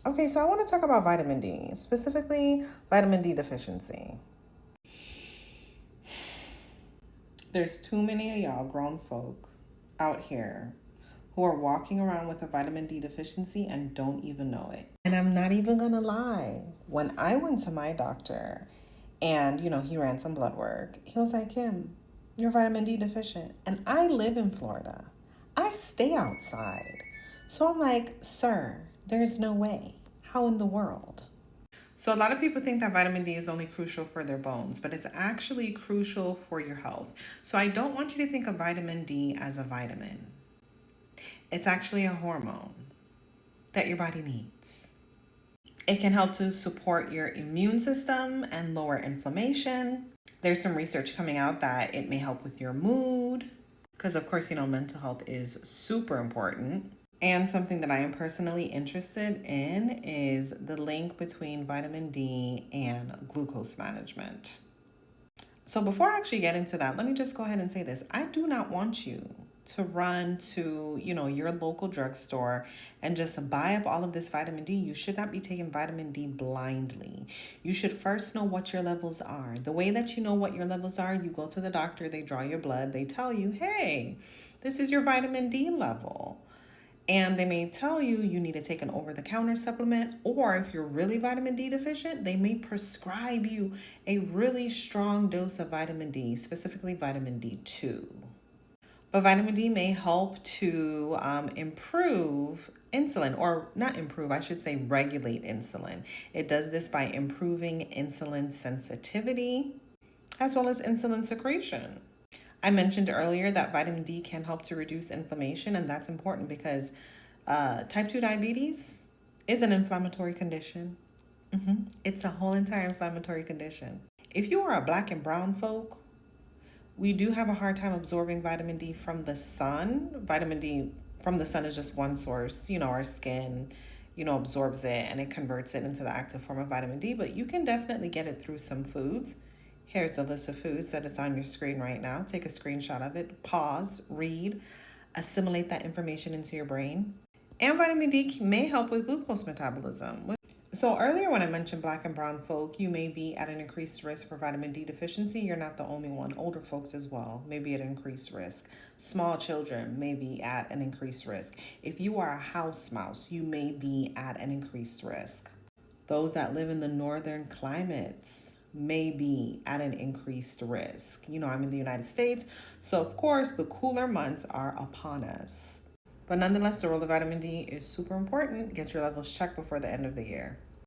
Okay, so I want to talk about vitamin D, specifically vitamin D deficiency. There's too many of y'all grown folk out here who are walking around with a vitamin D deficiency and don't even know it. And I'm not even gonna lie. When I went to my doctor and, he ran some blood work, he was like, Kim, you're vitamin D deficient. And I live in Florida. I stay outside. So I'm like, sir, there's no way. How in the world? So a lot of people think that vitamin D is only crucial for their bones, but it's actually crucial for your health. So I don't want you to think of vitamin D as a vitamin. It's actually a hormone that your body needs. It can help to support your immune system and lower inflammation. There's some research coming out that it may help with your mood, because of course, mental health is super important. And something that I am personally interested in is the link between vitamin D and glucose management. So before I actually get into that, let me just go ahead and say this. I do not want you to run to, your local drugstore and just buy up all of this vitamin D. You should not be taking vitamin D blindly. You should first know what your levels are. The way that you know what your levels are, you go to the doctor, they draw your blood, they tell you, hey, this is your vitamin D level. And they may tell you you need to take an over-the-counter supplement, or if you're really vitamin D deficient, they may prescribe you a really strong dose of vitamin D, specifically vitamin D2. But vitamin D may help to improve insulin, or not improve, I should say regulate insulin. It does this by improving insulin sensitivity as well as insulin secretion. I mentioned earlier that vitamin D can help to reduce inflammation, and that's important because type 2 diabetes is an inflammatory condition. It's a whole entire inflammatory condition. If you are a black and brown folk, we do have a hard time absorbing vitamin D from the sun. Vitamin D from the sun is just one source. Our skin, absorbs it and it converts it into the active form of vitamin D, but you can definitely get it through some foods. Here's the list of foods that it's on your screen right now. Take a screenshot of it, pause, read, assimilate that information into your brain. And vitamin D may help with glucose metabolism. So earlier when I mentioned black and brown folk, you may be at an increased risk for vitamin D deficiency. You're not the only one. Older folks as well may be at increased risk. Small children may be at an increased risk. If you are a house mouse, you may be at an increased risk. Those that live in the northern climates may be at an increased risk. I'm in the United States, so of course the cooler months are upon us. But nonetheless, the role of vitamin D is super important. Get your levels checked before the end of the year.